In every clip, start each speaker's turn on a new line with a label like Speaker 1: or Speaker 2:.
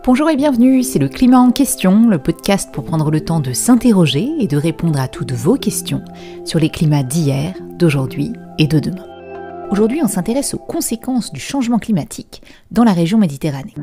Speaker 1: Bonjour et bienvenue, c'est le Climat en question, le podcast pour prendre le temps de s'interroger et de répondre à toutes vos questions sur les climats d'hier, d'aujourd'hui et de demain. Aujourd'hui, on s'intéresse aux conséquences du changement climatique dans la région Méditerranée.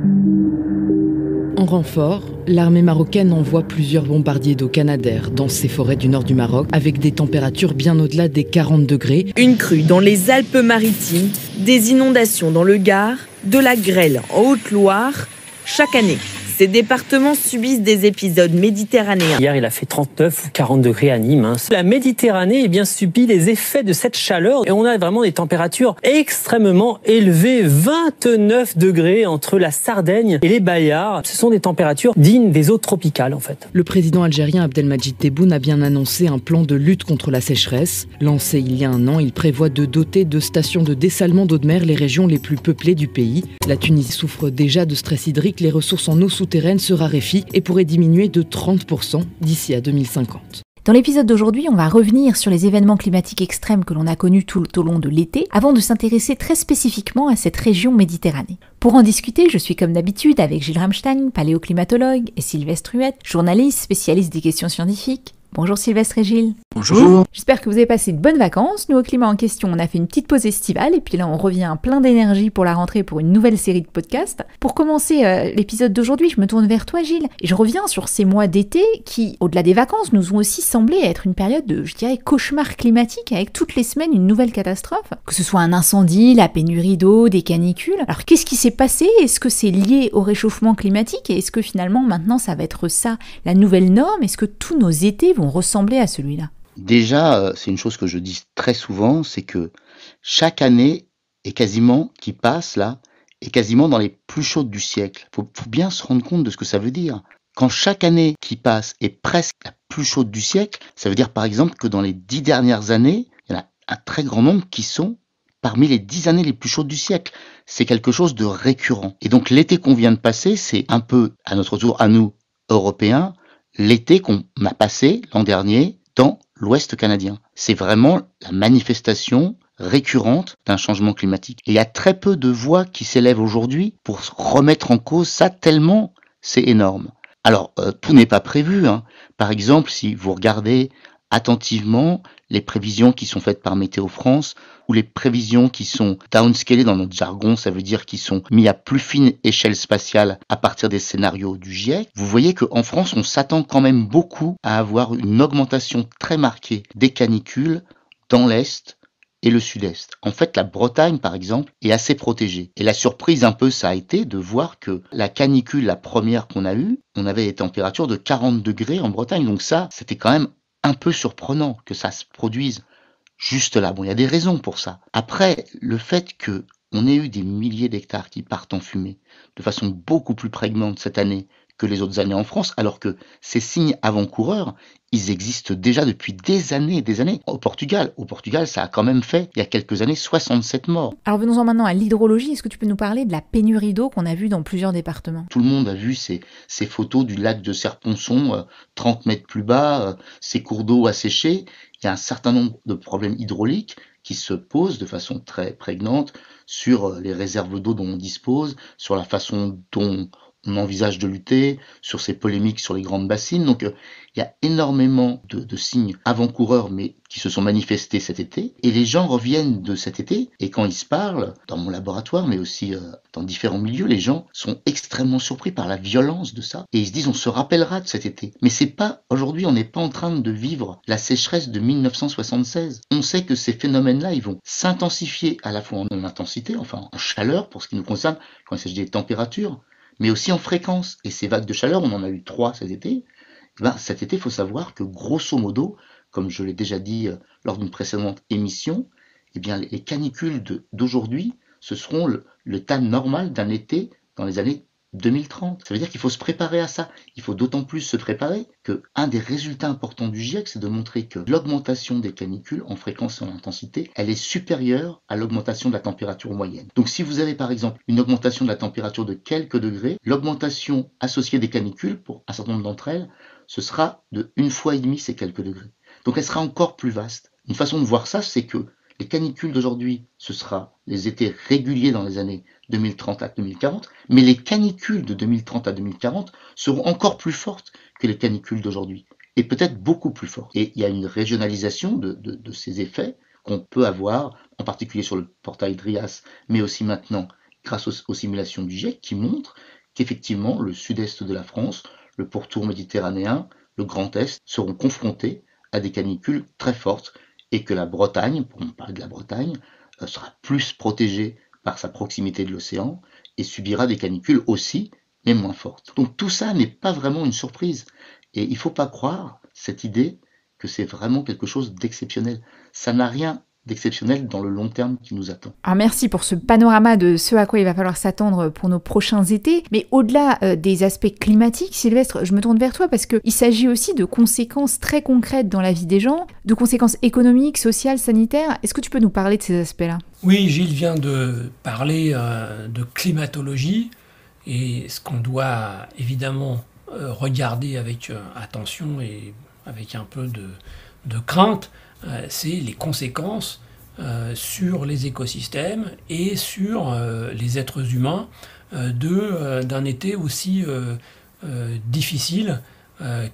Speaker 2: En renfort, l'armée marocaine envoie plusieurs bombardiers d'eau Canadair dans ces forêts du nord du Maroc avec des températures bien au-delà des 40 degrés.
Speaker 3: Une crue dans les Alpes-Maritimes, des inondations dans le Gard, de la grêle en Haute-Loire. Chaque année, ces départements subissent des épisodes méditerranéens.
Speaker 4: Hier, il a fait 39 ou 40 degrés à Nîmes. La Méditerranée subit les effets de cette chaleur et on a vraiment des températures extrêmement élevées. 29 degrés entre la Sardaigne et les Baïares. Ce sont des températures dignes des eaux tropicales en fait.
Speaker 2: Le président algérien Abdelmadjid Tebboune a bien annoncé un plan de lutte contre la sécheresse. Lancé il y a un an, il prévoit de doter de stations de dessalement d'eau de mer les régions les plus peuplées du pays. La Tunisie souffre déjà de stress hydrique, les ressources en eau souterraine se raréfient et pourraient diminuer de 30% d'ici à 2050.
Speaker 1: Dans l'épisode d'aujourd'hui, on va revenir sur les événements climatiques extrêmes que l'on a connus tout au long de l'été, avant de s'intéresser très spécifiquement à cette région Méditerranée. Pour en discuter, je suis comme d'habitude avec Gilles Ramstein, paléoclimatologue, et Sylvestre Huette, journaliste spécialiste des questions scientifiques. Bonjour Sylvestre et Gilles.
Speaker 5: Bonjour.
Speaker 1: J'espère que vous avez passé de bonnes vacances. Nous, au Climat en question, on a fait une petite pause estivale et puis là, on revient plein d'énergie pour la rentrée pour une nouvelle série de podcasts. Pour commencer l'épisode d'aujourd'hui, je me tourne vers toi, Gilles, et je reviens sur ces mois d'été qui, au-delà des vacances, nous ont aussi semblé être une période de, je dirais, cauchemar climatique avec toutes les semaines une nouvelle catastrophe. Que ce soit un incendie, la pénurie d'eau, des canicules. Alors, qu'est-ce qui s'est passé? Est-ce que c'est lié au réchauffement climatique et est-ce que finalement, maintenant, ça va être ça, la nouvelle norme? Est-ce que tous nos étés vont ressembler à celui-là?
Speaker 5: Déjà, c'est une chose que je dis très souvent, c'est que chaque année est quasiment, qui passe là, est quasiment dans les plus chaudes du siècle. Faut bien se rendre compte de ce que ça veut dire. Quand chaque année qui passe est presque la plus chaude du siècle, ça veut dire par exemple que dans les 10 dernières années, il y en a un très grand nombre qui sont parmi les 10 années les plus chaudes du siècle. C'est quelque chose de récurrent. Et donc l'été qu'on vient de passer, c'est un peu, à notre tour, à nous, Européens, l'été qu'on a passé l'an dernier dans l'Ouest canadien. C'est vraiment la manifestation récurrente d'un changement climatique. Et il y a très peu de voix qui s'élèvent aujourd'hui pour remettre en cause ça tellement c'est énorme. Alors, tout n'est pas prévu. Par exemple, si vous regardez attentivement les prévisions qui sont faites par Météo France ou les prévisions qui sont downscalées dans notre jargon, ça veut dire qui sont mis à plus fine échelle spatiale à partir des scénarios du GIEC, vous voyez qu'en France, on s'attend quand même beaucoup à avoir une augmentation très marquée des canicules dans l'Est et le Sud-Est. En fait, la Bretagne, par exemple, est assez protégée. Et la surprise un peu, ça a été de voir que la canicule, la première qu'on a eue, on avait des températures de 40 degrés en Bretagne. Donc ça, c'était quand même un peu surprenant que ça se produise juste là. Bon, il y a des raisons pour ça. Après, le fait que on ait eu des milliers d'hectares qui partent en fumée de façon beaucoup plus prégnante cette année que les autres années en France, alors que ces signes avant-coureurs, ils existent déjà depuis des années et des années. Au Portugal, ça a quand même fait, il y a quelques années, 67 morts.
Speaker 1: Alors venons-en maintenant à l'hydrologie. Est-ce que tu peux nous parler de la pénurie d'eau qu'on a vue dans plusieurs départements?
Speaker 5: Tout le monde a vu ces photos du lac de Serponçon, 30 mètres plus bas, ces cours d'eau asséchés. Il y a un certain nombre de problèmes hydrauliques qui se posent de façon très prégnante sur les réserves d'eau dont on dispose, sur la façon dont on envisage de lutter, sur ces polémiques sur les grandes bassines. Donc il y a énormément de signes avant-coureurs mais qui se sont manifestés cet été. Et les gens reviennent de cet été et quand ils se parlent, dans mon laboratoire mais aussi dans différents milieux, les gens sont extrêmement surpris par la violence de ça. Et ils se disent on se rappellera de cet été. Mais c'est pas, aujourd'hui on n'est pas en train de vivre la sécheresse de 1976. On sait que ces phénomènes-là, ils vont s'intensifier à la fois en intensité, enfin en chaleur pour ce qui nous concerne, quand il s'agit des températures, mais aussi en fréquence. Et ces vagues de chaleur, on en a eu 3 cet été. Cet été, il faut savoir que grosso modo, comme je l'ai déjà dit lors d'une précédente émission, les canicules d'aujourd'hui, ce seront le temps normal d'un été dans les années 2030. Ça veut dire qu'il faut se préparer à ça. Il faut d'autant plus se préparer qu'un des résultats importants du GIEC, c'est de montrer que l'augmentation des canicules en fréquence et en intensité, elle est supérieure à l'augmentation de la température moyenne. Donc si vous avez par exemple une augmentation de la température de quelques degrés, l'augmentation associée des canicules, pour un certain nombre d'entre elles, ce sera de 1,5 fois ces quelques degrés. Donc elle sera encore plus vaste. Une façon de voir ça, c'est que Les canicules d'aujourd'hui, ce sera les étés réguliers dans les années 2030 à 2040, mais les canicules de 2030 à 2040 seront encore plus fortes que les canicules d'aujourd'hui, et peut-être beaucoup plus fortes. Et il y a une régionalisation de ces effets qu'on peut avoir, en particulier sur le portail DRIAS, mais aussi maintenant grâce aux simulations du GIEC, qui montrent qu'effectivement le sud-est de la France, le pourtour méditerranéen, le Grand Est seront confrontés à des canicules très fortes, et que la Bretagne, pour parler de la Bretagne, sera plus protégée par sa proximité de l'océan et subira des canicules aussi, mais moins fortes. Donc tout ça n'est pas vraiment une surprise. Et il ne faut pas croire cette idée que c'est vraiment quelque chose d'exceptionnel. Ça n'a rien d'exceptionnel dans le long terme qui nous attend.
Speaker 1: Alors merci pour ce panorama de ce à quoi il va falloir s'attendre pour nos prochains étés. Mais au-delà des aspects climatiques, Sylvestre, je me tourne vers toi parce qu'il s'agit aussi de conséquences très concrètes dans la vie des gens, de conséquences économiques, sociales, sanitaires. Est-ce que tu peux nous parler de ces aspects-là ?
Speaker 6: Oui, Gilles vient de parler de climatologie et ce qu'on doit évidemment regarder avec attention et avec un peu de crainte, c'est les conséquences sur les écosystèmes et sur les êtres humains d'un été aussi difficile,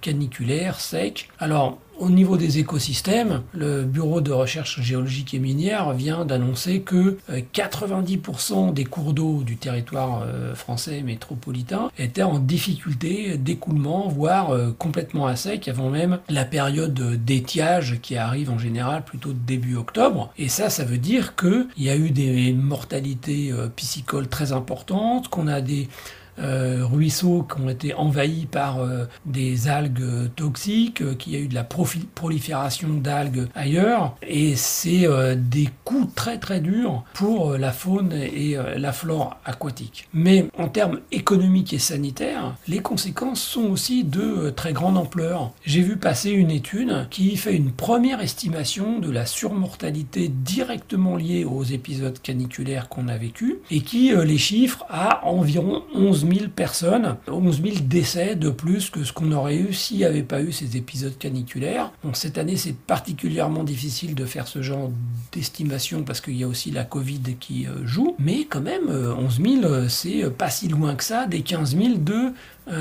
Speaker 6: caniculaire, sec. Alors, au niveau des écosystèmes, le Bureau de recherche géologique et minière vient d'annoncer que 90% des cours d'eau du territoire français métropolitain étaient en difficulté d'écoulement, voire complètement à sec, avant même la période d'étiage qui arrive en général plutôt début octobre. Et ça veut dire qu'il y a eu des mortalités piscicoles très importantes, qu'on a des ruisseaux qui ont été envahis par des algues toxiques, qu'il y a eu de la prolifération d'algues ailleurs, et c'est des coups très très durs pour la faune et la flore aquatique. Mais en termes économiques et sanitaires, les conséquences sont aussi de très grande ampleur. J'ai vu passer une étude qui fait une première estimation de la surmortalité directement liée aux épisodes caniculaires qu'on a vécus, et qui les chiffre à environ 11 000 personnes, 11 000 décès de plus que ce qu'on aurait eu s'il n'y avait pas eu ces épisodes caniculaires. Donc cette année, c'est particulièrement difficile de faire ce genre d'estimation parce qu'il y a aussi la Covid qui joue. Mais quand même, 11 000, c'est pas si loin que ça des 15 000 de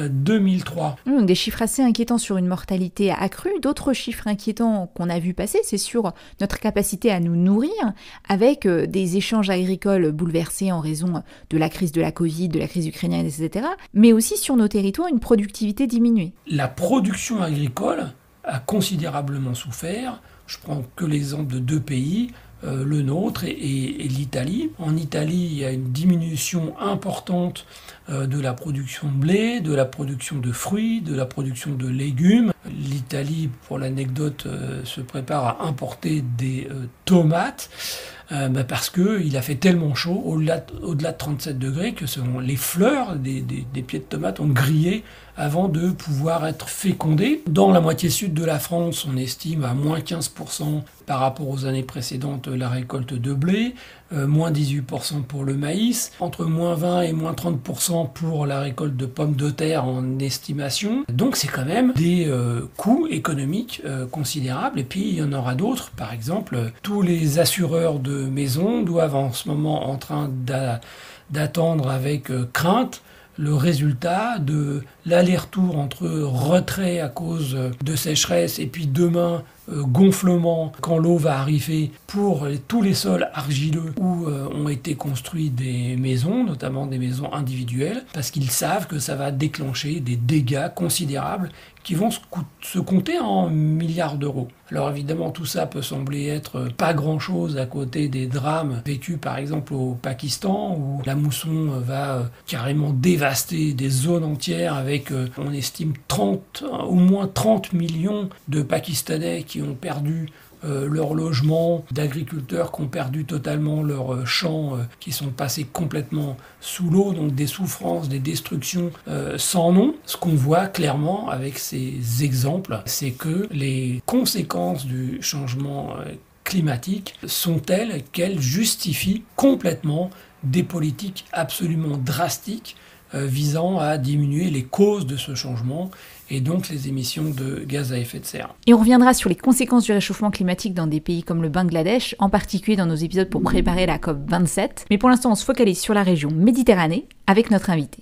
Speaker 6: 2003.
Speaker 1: Donc des chiffres assez inquiétants sur une mortalité accrue. D'autres chiffres inquiétants qu'on a vu passer, c'est sur notre capacité à nous nourrir, avec des échanges agricoles bouleversés en raison de la crise de la Covid, de la crise ukrainienne, etc. Mais aussi sur nos territoires, une productivité diminuée.
Speaker 6: La production agricole a considérablement souffert. Je prends que l'exemple de deux pays, le nôtre et l'Italie. En Italie, il y a une diminution importante de la production de blé, de la production de fruits, de la production de légumes. L'Italie, pour l'anecdote, se prépare à importer des tomates parce qu'il a fait tellement chaud, au-delà de 37 degrés, que les fleurs des pieds de tomates ont grillé avant de pouvoir être fécondées. Dans la moitié sud de la France, on estime à moins 15% par rapport aux années précédentes la récolte de blé, moins 18% pour le maïs, entre moins 20 et moins 30% pour la récolte de pommes de terre en estimation. Donc c'est quand même des coûts économiques considérables. Et puis il y en aura d'autres. Par exemple, tous les assureurs de maisons doivent en ce moment en train d'attendre avec crainte le résultat de l'aller-retour entre retrait à cause de sécheresse et puis demain gonflement quand l'eau va arriver pour tous les sols argileux où ont été construits des maisons, notamment des maisons individuelles, parce qu'ils savent que ça va déclencher des dégâts considérables qui vont se compter en milliards d'euros. Alors évidemment, tout ça peut sembler être pas grand-chose à côté des drames vécus par exemple au Pakistan, où la mousson va carrément dévaster des zones entières avec, on estime, au moins 30 millions de Pakistanais qui ont perdu leur logement, d'agriculteurs qui ont perdu totalement leurs champs, qui sont passés complètement sous l'eau, donc des souffrances, des destructions sans nom. Ce qu'on voit clairement avec ces exemples, c'est que les conséquences du changement climatique sont telles qu'elles justifient complètement des politiques absolument drastiques visant à diminuer les causes de ce changement et donc les émissions de gaz à effet de serre.
Speaker 1: Et on reviendra sur les conséquences du réchauffement climatique dans des pays comme le Bangladesh, en particulier dans nos épisodes pour préparer la COP27. Mais pour l'instant, on se focalise sur la région Méditerranée avec notre invité.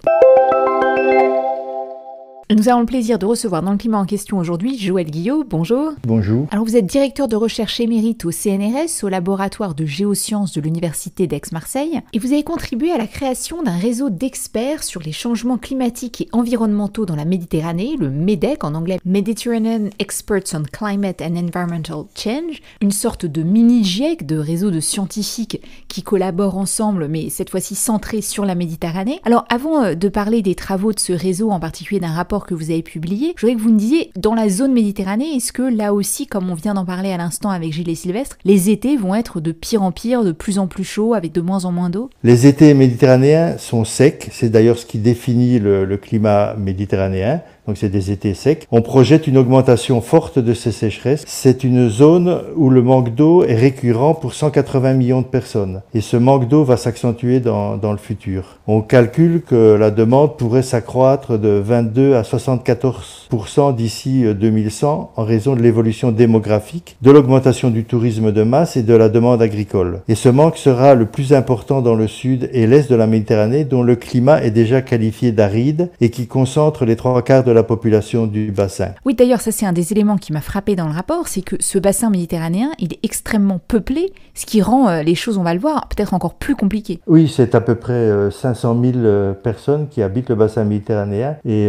Speaker 1: Nous avons le plaisir de recevoir dans le climat en question aujourd'hui Joël Guillot. Bonjour.
Speaker 7: Bonjour.
Speaker 1: Alors vous êtes directeur de recherche émérite au CNRS, au laboratoire de géosciences de l'Université d'Aix-Marseille, et vous avez contribué à la création d'un réseau d'experts sur les changements climatiques et environnementaux dans la Méditerranée, le MEDEC en anglais, Mediterranean Experts on Climate and Environmental Change, une sorte de mini-GIEC de réseau de scientifiques qui collaborent ensemble, mais cette fois-ci centrés sur la Méditerranée. Alors avant de parler des travaux de ce réseau, en particulier d'un rapport que vous avez publié, je voudrais que vous me disiez, dans la zone Méditerranée, est-ce que là aussi, comme on vient d'en parler à l'instant avec Gilles et Sylvestre, les étés vont être de pire en pire, de plus en plus chauds, avec de moins en moins d'eau?
Speaker 7: Les étés méditerranéens sont secs, c'est d'ailleurs ce qui définit le climat méditerranéen. Donc c'est des étés secs. On projette une augmentation forte de ces sécheresses. C'est une zone où le manque d'eau est récurrent pour 180 millions de personnes. Et ce manque d'eau va s'accentuer dans le futur. On calcule que la demande pourrait s'accroître de 22 à 74% d'ici 2100 en raison de l'évolution démographique, de l'augmentation du tourisme de masse et de la demande agricole. Et ce manque sera le plus important dans le sud et l'est de la Méditerranée, dont le climat est déjà qualifié d'aride et qui concentre les 3/4 de la population du bassin.
Speaker 1: Oui, d'ailleurs, ça c'est un des éléments qui m'a frappé dans le rapport, c'est que ce bassin méditerranéen, il est extrêmement peuplé, ce qui rend les choses, on va le voir, peut-être encore plus compliquées.
Speaker 7: Oui, c'est à peu près 500 000 personnes qui habitent le bassin méditerranéen et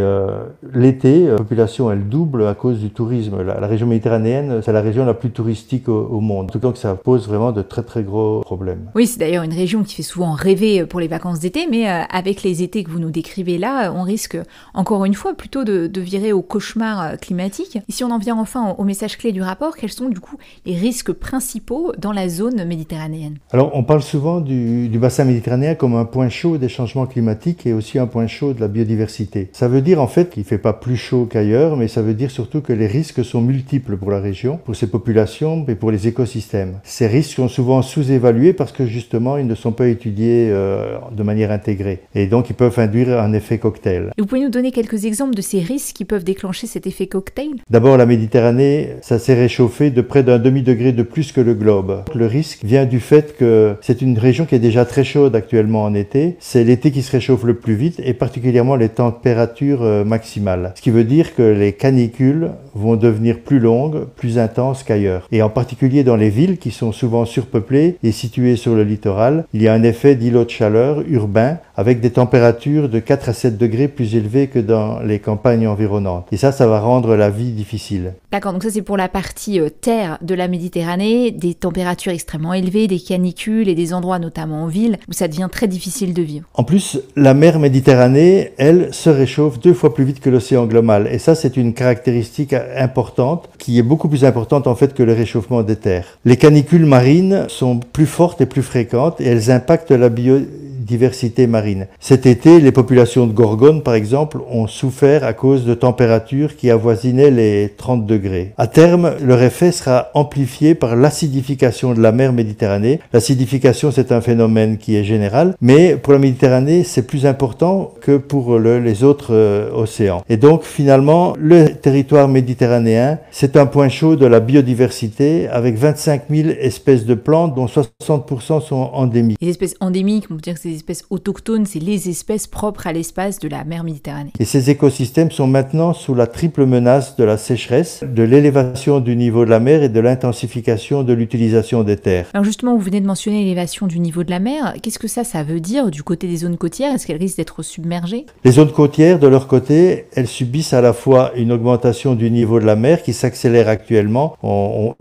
Speaker 7: l'été, la population elle double à cause du tourisme. La région méditerranéenne, c'est la région la plus touristique au monde. Donc ça pose vraiment de très très gros problèmes.
Speaker 1: Oui, c'est d'ailleurs une région qui fait souvent rêver pour les vacances d'été, mais avec les étés que vous nous décrivez là, on risque encore une fois plutôt de virer au cauchemar climatique. Et si on en vient enfin au message clé du rapport, quels sont du coup les risques principaux dans la zone méditerranéenne?
Speaker 7: Alors on parle souvent du bassin méditerranéen comme un point chaud des changements climatiques et aussi un point chaud de la biodiversité. Ça veut dire en fait qu'il ne fait pas plus chaud qu'ailleurs, mais ça veut dire surtout que les risques sont multiples pour la région, pour ses populations et pour les écosystèmes. Ces risques sont souvent sous-évalués parce que justement ils ne sont pas étudiés de manière intégrée et donc ils peuvent induire un effet cocktail.
Speaker 1: Et vous pouvez nous donner quelques exemples de ces risques qui peuvent déclencher cet effet cocktail?
Speaker 7: D'abord, la Méditerranée, ça s'est réchauffé de près d'un demi-degré de plus que le globe. Le risque vient du fait que c'est une région qui est déjà très chaude actuellement en été. C'est l'été qui se réchauffe le plus vite et particulièrement les températures maximales. Ce qui veut dire que les canicules vont devenir plus longues, plus intenses qu'ailleurs. Et en particulier dans les villes qui sont souvent surpeuplées et situées sur le littoral, il y a un effet d'îlot de chaleur urbain avec des températures de 4 à 7 degrés plus élevées que dans les campagnes environnantes. Et ça va rendre la vie difficile.
Speaker 1: D'accord, donc ça c'est pour la partie terre de la Méditerranée, des températures extrêmement élevées, des canicules et des endroits notamment en ville où ça devient très difficile de vivre.
Speaker 7: En plus, la mer Méditerranée, elle, se réchauffe 2 fois plus vite que l'océan global. Et ça, c'est une caractéristique importante, qui est beaucoup plus importante en fait que le réchauffement des terres. Les canicules marines sont plus fortes et plus fréquentes et elles impactent la biodiversité marine. Cet été, les populations de Gorgone, par exemple, ont souffert à cause de températures qui avoisinaient les 30 degrés. À terme, leur effet sera amplifié par l'acidification de la mer Méditerranée. L'acidification, c'est un phénomène qui est général, mais pour la Méditerranée, c'est plus important que pour les autres océans. Et donc, finalement, le territoire méditerranéen, c'est un point chaud de la biodiversité avec 25 000 espèces de plantes, dont 60% sont endémiques.
Speaker 1: Les espèces endémiques, on peut dire que c'est des espèces autochtones, c'est les espèces propres à l'espace de la mer Méditerranée.
Speaker 7: Et ces écosystèmes sont maintenant sous la triple menace de la sécheresse, de l'élévation du niveau de la mer et de l'intensification de l'utilisation des terres.
Speaker 1: Alors justement, vous venez de mentionner l'élévation du niveau de la mer. Qu'est-ce que ça veut dire du côté des zones côtières? Est-ce qu'elles risquent d'être submergées?
Speaker 7: Les zones côtières, de leur côté, elles subissent à la fois une augmentation du niveau de la mer qui s'accélère actuellement.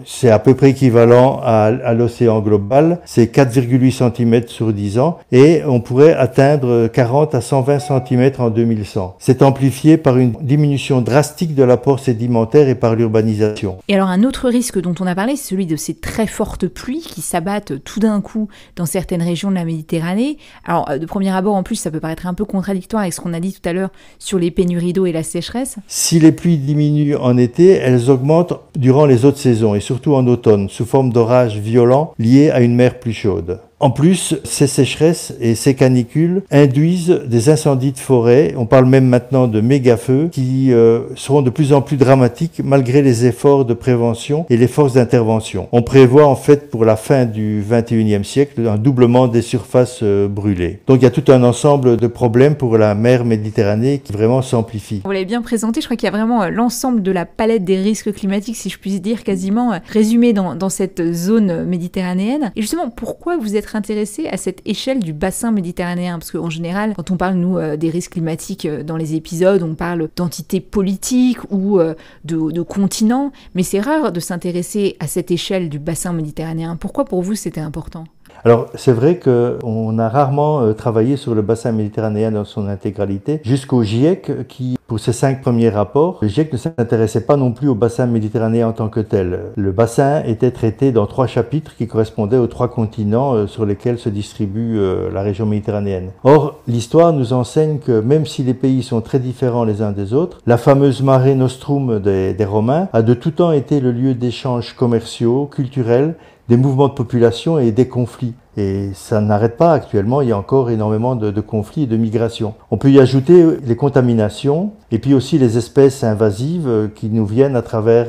Speaker 7: C'est à peu près équivalent à l'océan global. C'est 4,8 cm sur 10 ans et on pourrait atteindre 40 à 120 cm en 2100. C'est amplifié par une diminution drastique de l'apport sédimentaire et par l'urbanisation.
Speaker 1: Et alors un autre risque dont on a parlé, c'est celui de ces très fortes pluies qui s'abattent tout d'un coup dans certaines régions de la Méditerranée. Alors de premier abord, en plus, ça peut paraître un peu contradictoire avec ce qu'on a dit tout à l'heure sur les pénuries d'eau et la sécheresse.
Speaker 7: Si les pluies diminuent en été, elles augmentent durant les autres saisons et surtout en automne, sous forme d'orages violents liés à une mer plus chaude. En plus, ces sécheresses et ces canicules induisent des incendies de forêt. On parle même maintenant de méga-feux qui seront de plus en plus dramatiques malgré les efforts de prévention et les forces d'intervention. On prévoit en fait pour la fin du XXIe siècle un doublement des surfaces brûlées. Donc il y a tout un ensemble de problèmes pour la mer Méditerranée qui vraiment s'amplifie.
Speaker 1: Vous l'avez bien présenté, je crois qu'il y a vraiment l'ensemble de la palette des risques climatiques, si je puis dire, quasiment résumé dans cette zone méditerranéenne. Et justement, pourquoi vous êtes intéressé à cette échelle du bassin méditerranéen? Parce qu'en général, quand on parle, nous, des risques climatiques dans les épisodes, on parle d'entités politiques ou de continents, mais c'est rare de s'intéresser à cette échelle du bassin méditerranéen. Pourquoi pour vous c'était important?
Speaker 7: Alors, c'est vrai qu'on a rarement travaillé sur le bassin méditerranéen dans son intégralité, jusqu'au GIEC qui, pour ses 5 premiers rapports, le GIEC ne s'intéressait pas non plus au bassin méditerranéen en tant que tel. Le bassin était traité dans 3 chapitres qui correspondaient aux 3 continents sur lesquels se distribue la région méditerranéenne. Or, l'histoire nous enseigne que même si les pays sont très différents les uns des autres, la fameuse Mare Nostrum des Romains a de tout temps été le lieu d'échanges commerciaux, culturels, des mouvements de population et des conflits. Et ça n'arrête pas actuellement, il y a encore énormément de conflits et de migrations. On peut y ajouter les contaminations et puis aussi les espèces invasives qui nous viennent à travers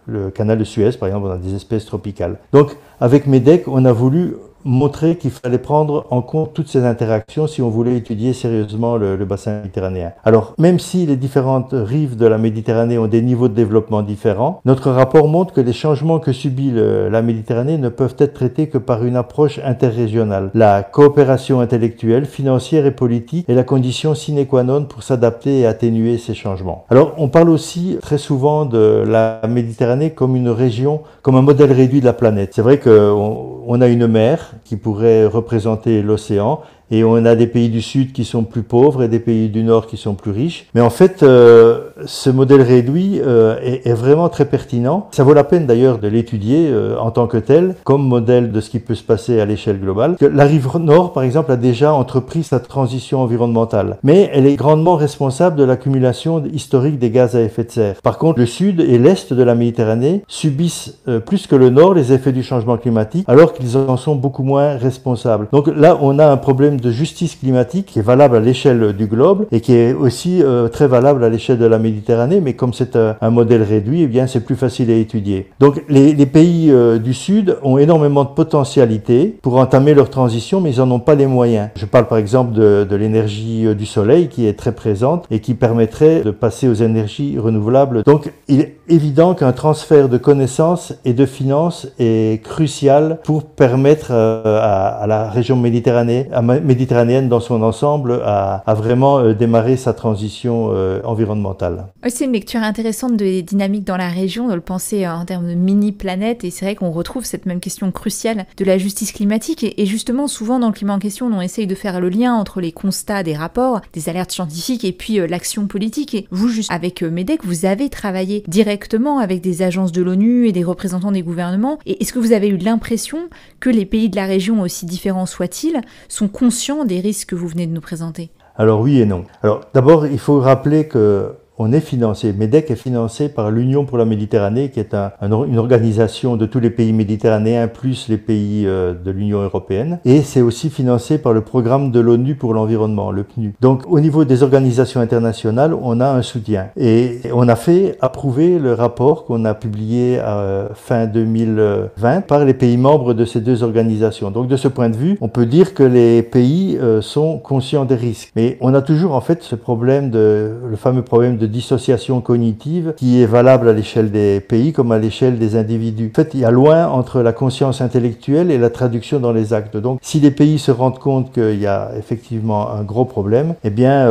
Speaker 7: le canal de Suez, par exemple, on a des espèces tropicales. Donc avec MEDEC, on a voulu montrer qu'il fallait prendre en compte toutes ces interactions si on voulait étudier sérieusement le bassin méditerranéen. Alors, même si les différentes rives de la Méditerranée ont des niveaux de développement différents, notre rapport montre que les changements que subit la Méditerranée ne peuvent être traités que par une approche interrégionale. La coopération intellectuelle, financière et politique est la condition sine qua non pour s'adapter et atténuer ces changements. Alors, on parle aussi très souvent de la Méditerranée comme une région, comme un modèle réduit de la planète. C'est vrai qu'on a une mer qui pourrait représenter l'océan, et on a des pays du Sud qui sont plus pauvres et des pays du Nord qui sont plus riches. Mais en fait, ce modèle réduit est vraiment très pertinent. Ça vaut la peine d'ailleurs de l'étudier en tant que tel, comme modèle de ce qui peut se passer à l'échelle globale. La rive Nord, par exemple, a déjà entrepris sa transition environnementale, mais elle est grandement responsable de l'accumulation historique des gaz à effet de serre. Par contre, le Sud et l'Est de la Méditerranée subissent plus que le Nord les effets du changement climatique, alors qu'ils en sont beaucoup moins responsables. Donc là, on a un problème de justice climatique qui est valable à l'échelle du globe et qui est aussi très valable à l'échelle de la Méditerranée, mais comme c'est un modèle réduit, eh bien c'est plus facile à étudier. Donc les pays du Sud ont énormément de potentialités pour entamer leur transition, mais ils n'en ont pas les moyens. Je parle par exemple de l'énergie du soleil qui est très présente et qui permettrait de passer aux énergies renouvelables. Donc il est évident qu'un transfert de connaissances et de finances est crucial pour permettre à la région méditerranéenne dans son ensemble à vraiment démarrer sa transition environnementale.
Speaker 1: C'est une lecture intéressante des dynamiques dans la région, de le penser en termes de mini-planète, et c'est vrai qu'on retrouve cette même question cruciale de la justice climatique, et justement souvent dans le climat en question on essaye de faire le lien entre les constats des rapports, des alertes scientifiques et puis l'action politique, et vous juste avec MEDEC vous avez travaillé directement avec des agences de l'ONU et des représentants des gouvernements, et est-ce que vous avez eu l'impression que les pays de la région, aussi différents soient-ils, sont conscients des risques que vous venez de nous présenter?
Speaker 7: Alors oui et non. Alors d'abord, il faut rappeler que on est financé, MEDEC est financé par l'Union pour la Méditerranée, qui est une organisation de tous les pays méditerranéens, plus les pays de l'Union européenne. Et c'est aussi financé par le programme de l'ONU pour l'environnement, le PNU. Donc au niveau des organisations internationales, on a un soutien. Et on a fait approuver le rapport qu'on a publié à fin 2020 par les pays membres de ces deux organisations. Donc de ce point de vue, on peut dire que les pays sont conscients des risques. Mais on a toujours en fait ce problème le fameux problème de dissociation cognitive qui est valable à l'échelle des pays comme à l'échelle des individus. En fait, il y a loin entre la conscience intellectuelle et la traduction dans les actes. Donc, si les pays se rendent compte qu'il y a effectivement un gros problème, eh bien,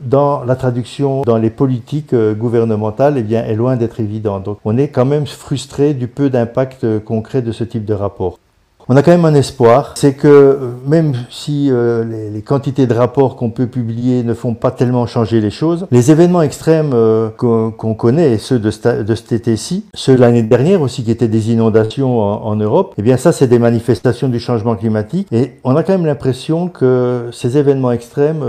Speaker 7: dans la traduction, dans les politiques gouvernementales, eh bien, est loin d'être évident. Donc, on est quand même frustré du peu d'impact concret de ce type de rapport. On a quand même un espoir, c'est que même si les quantités de rapports qu'on peut publier ne font pas tellement changer les choses, les événements extrêmes qu'on connaît, et ceux de cet été-ci, ceux de l'année dernière aussi qui étaient des inondations en Europe, eh bien ça c'est des manifestations du changement climatique, et on a quand même l'impression que ces événements extrêmes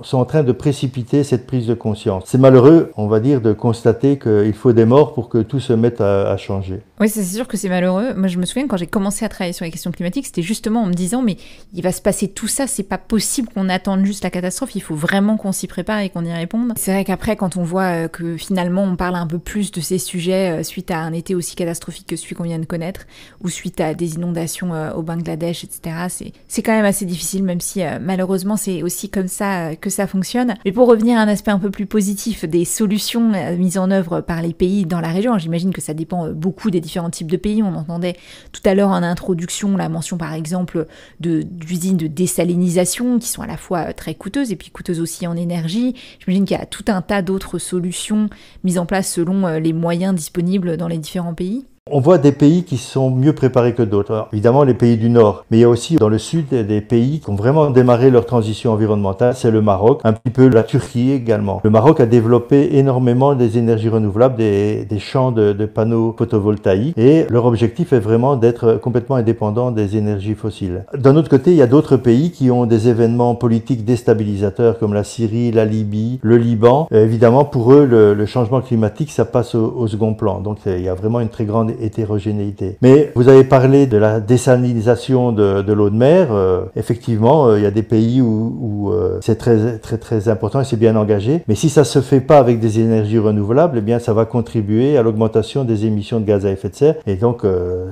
Speaker 7: sont en train de précipiter cette prise de conscience. C'est malheureux, on va dire, de constater qu'il faut des morts pour que tout se mette à changer.
Speaker 1: Oui, c'est sûr que c'est malheureux. Moi je me souviens quand j'ai commencé à travailler sur les questions question climatique, c'était justement en me disant mais il va se passer tout ça, c'est pas possible qu'on attende juste la catastrophe, il faut vraiment qu'on s'y prépare et qu'on y réponde. C'est vrai qu'après quand on voit que finalement on parle un peu plus de ces sujets suite à un été aussi catastrophique que celui qu'on vient de connaître, ou suite à des inondations au Bangladesh, etc., c'est quand même assez difficile, même si malheureusement c'est aussi comme ça que ça fonctionne. Mais pour revenir à un aspect un peu plus positif des solutions mises en œuvre par les pays dans la région, j'imagine que ça dépend beaucoup des différents types de pays. On entendait tout à l'heure en introduction la mention par exemple d'usines de désalinisation qui sont à la fois très coûteuses et puis coûteuses aussi en énergie. J'imagine qu'il y a tout un tas d'autres solutions mises en place selon les moyens disponibles dans les différents pays.
Speaker 7: On voit des pays qui sont mieux préparés que d'autres. Alors, évidemment, les pays du Nord, mais il y a aussi dans le Sud des pays qui ont vraiment démarré leur transition environnementale. C'est le Maroc, un petit peu la Turquie également. Le Maroc a développé énormément des énergies renouvelables, des champs de panneaux photovoltaïques, et leur objectif est vraiment d'être complètement indépendant des énergies fossiles. D'un autre côté, il y a d'autres pays qui ont des événements politiques déstabilisateurs comme la Syrie, la Libye, le Liban. Évidemment, pour eux, le changement climatique, ça passe au second plan. Donc, il y a vraiment une très grande hétérogénéité. Mais vous avez parlé de la désalinisation de l'eau de mer. Effectivement, il y a des pays où c'est très important et c'est bien engagé. Mais si ça se fait pas avec des énergies renouvelables, eh bien, ça va contribuer à l'augmentation des émissions de gaz à effet de serre. Et donc,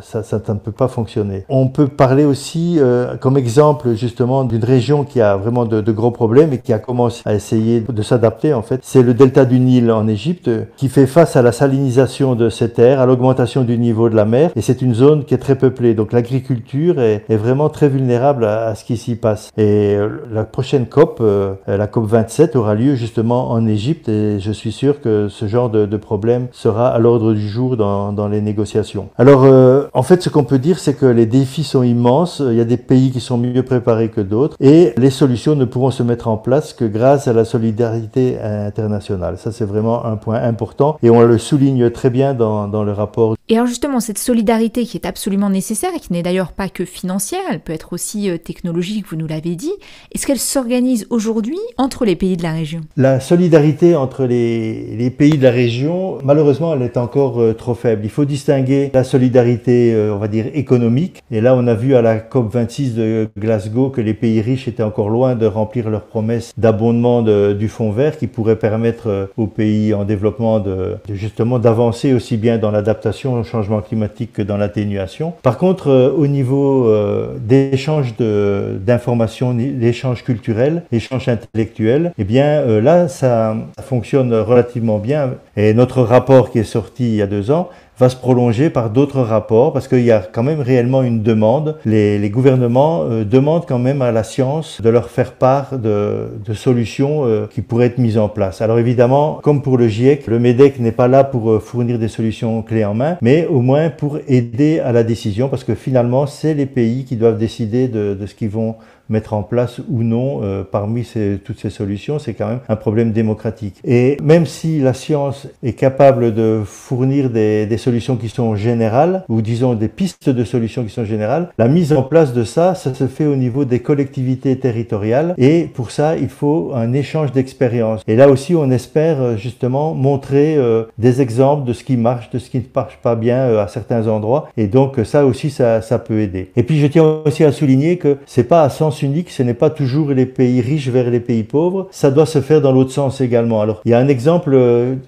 Speaker 7: ça ne peut pas fonctionner. On peut parler aussi, comme exemple, justement, d'une région qui a vraiment de gros problèmes et qui a commencé à essayer de s'adapter, en fait. C'est le delta du Nil en Égypte qui fait face à la salinisation de ces terres, à l'augmentation du niveau de la mer, et c'est une zone qui est très peuplée, donc l'agriculture est vraiment très vulnérable à ce qui s'y passe. Et la prochaine COP, la COP 27, aura lieu justement en Égypte, et je suis sûr que ce genre de problème sera à l'ordre du jour dans les négociations. Alors, en fait, ce qu'on peut dire, c'est que les défis sont immenses, il y a des pays qui sont mieux préparés que d'autres, et les solutions ne pourront se mettre en place que grâce à la solidarité internationale. Ça, c'est vraiment un point important, et on le souligne très bien dans le rapport.
Speaker 1: Et alors justement, cette solidarité qui est absolument nécessaire et qui n'est d'ailleurs pas que financière, elle peut être aussi technologique, vous nous l'avez dit, est-ce qu'elle s'organise aujourd'hui entre les pays de la région ?
Speaker 7: La solidarité entre les pays de la région, malheureusement, elle est encore trop faible. Il faut distinguer la solidarité, on va dire, économique. Et là, on a vu à la COP26 de Glasgow que les pays riches étaient encore loin de remplir leurs promesses d'abondement du fonds vert qui pourrait permettre aux pays en développement justement d'avancer aussi bien dans l'adaptation au changement climatique que dans l'atténuation. Par contre, au niveau d'échange d'informations, d'échanges culturels, d'échanges intellectuels, eh bien là, ça fonctionne relativement bien. Et notre rapport qui est sorti il y a 2 ans va se prolonger par d'autres rapports parce qu'il y a quand même réellement une demande. Les gouvernements demandent quand même à la science de leur faire part de solutions qui pourraient être mises en place. Alors évidemment, comme pour le GIEC, le MEDEC n'est pas là pour fournir des solutions clés en main, mais au moins pour aider à la décision parce que finalement, c'est les pays qui doivent décider de ce qu'ils vont mettre en place ou non parmi toutes ces solutions, c'est quand même un problème démocratique. Et même si la science est capable de fournir des solutions qui sont générales, ou disons des pistes de solutions qui sont générales, la mise en place de ça se fait au niveau des collectivités territoriales, et pour ça, il faut un échange d'expériences. Et là aussi, on espère justement montrer des exemples de ce qui marche, de ce qui ne marche pas bien à certains endroits, et donc ça aussi, ça peut aider. Et puis, je tiens aussi à souligner que c'est pas à sens unique, ce n'est pas toujours les pays riches vers les pays pauvres, ça doit se faire dans l'autre sens également. Alors, il y a un exemple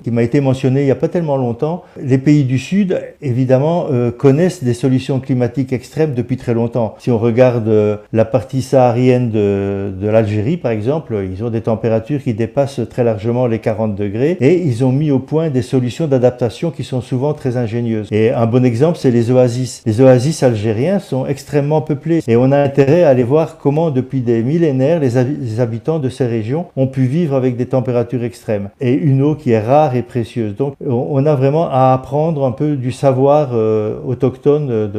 Speaker 7: qui m'a été mentionné il n'y a pas tellement longtemps. Les pays du Sud, évidemment, connaissent des solutions climatiques extrêmes depuis très longtemps. Si on regarde la partie saharienne de l'Algérie, par exemple, ils ont des températures qui dépassent très largement les 40 degrés et ils ont mis au point des solutions d'adaptation qui sont souvent très ingénieuses. Et un bon exemple, c'est les oasis. Les oasis algériens sont extrêmement peuplés et on a intérêt à aller voir comment depuis des millénaires, les habitants de ces régions ont pu vivre avec des températures extrêmes et une eau qui est rare et précieuse. Donc, on a vraiment à apprendre un peu du savoir autochtone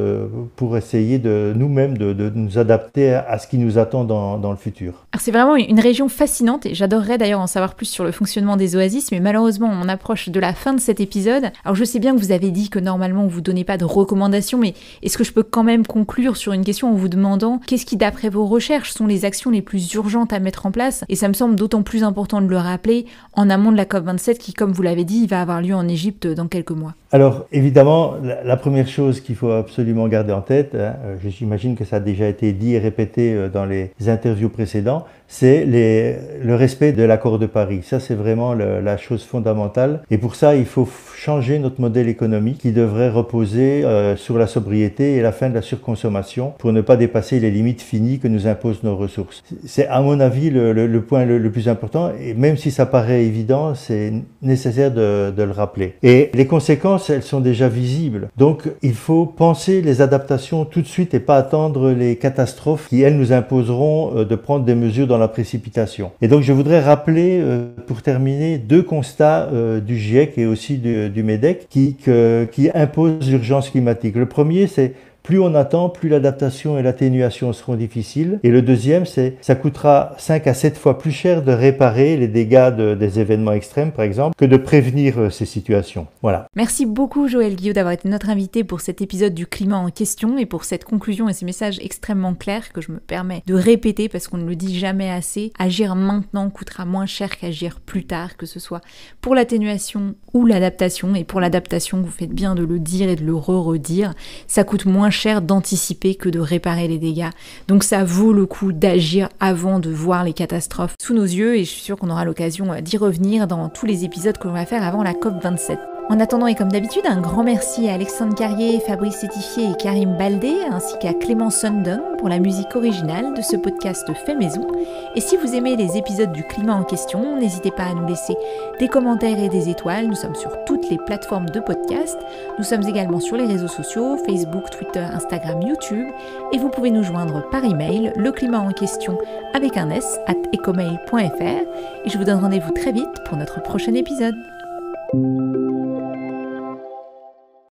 Speaker 7: pour essayer de nous-mêmes de nous adapter à ce qui nous attend dans le futur.
Speaker 1: Alors, c'est vraiment une région fascinante et j'adorerais d'ailleurs en savoir plus sur le fonctionnement des oasis, mais malheureusement, on approche de la fin de cet épisode. Alors, je sais bien que vous avez dit que normalement, vous ne donnez pas de recommandations, mais est-ce que je peux quand même conclure sur une question en vous demandant qu'est-ce qui, d'après vos recherches, recherches sont les actions les plus urgentes à mettre en place, et ça me semble d'autant plus important de le rappeler en amont de la COP27 qui, comme vous l'avez dit, va avoir lieu en Égypte dans quelques mois.
Speaker 7: Alors, évidemment, la première chose qu'il faut absolument garder en tête, j'imagine que ça a déjà été dit et répété dans les interviews précédentes, c'est le respect de l'accord de Paris. Ça, c'est vraiment la chose fondamentale. Et pour ça, il faut changer notre modèle économique qui devrait reposer sur la sobriété et la fin de la surconsommation pour ne pas dépasser les limites finies que nous imposent nos ressources. C'est, à mon avis, le point le plus important. Et même si ça paraît évident, c'est nécessaire de le rappeler. Et les conséquences, elles sont déjà visibles. Donc, il faut penser les adaptations tout de suite et pas attendre les catastrophes qui, elles, nous imposeront de prendre des mesures dans la précipitation. Et donc, je voudrais rappeler, pour terminer, 2 constats du GIEC et aussi du MEDEC qui imposent l'urgence climatique. Le premier, c'est plus on attend, plus l'adaptation et l'atténuation seront difficiles. Et le deuxième, c'est ça coûtera 5 à 7 fois plus cher de réparer les dégâts des événements extrêmes, par exemple, que de prévenir ces situations. Voilà.
Speaker 1: Merci beaucoup Joël Guillot d'avoir été notre invité pour cet épisode du climat en question et pour cette conclusion et ces messages extrêmement clairs que je me permets de répéter parce qu'on ne le dit jamais assez. Agir maintenant coûtera moins cher qu'agir plus tard, que ce soit pour l'atténuation ou l'adaptation. Et pour l'adaptation, vous faites bien de le dire et de le redire, ça coûte moins cher d'anticiper que de réparer les dégâts. Donc ça vaut le coup d'agir avant de voir les catastrophes sous nos yeux et je suis sûre qu'on aura l'occasion d'y revenir dans tous les épisodes que l'on va faire avant la COP27. En attendant et comme d'habitude, un grand merci à Alexandre Carrier, Fabrice Sétifier et Karim Baldé, ainsi qu'à Clément Sundon pour la musique originale de ce podcast fait maison. Et si vous aimez les épisodes du climat en question, n'hésitez pas à nous laisser des commentaires et des étoiles. Nous sommes sur toutes les plateformes de podcast. Nous sommes également sur les réseaux sociaux, Facebook, Twitter, Instagram, YouTube. Et vous pouvez nous joindre par email, leclimatenquestion avec un s @ecomail.fr. Et je vous donne rendez-vous très vite pour notre prochain épisode.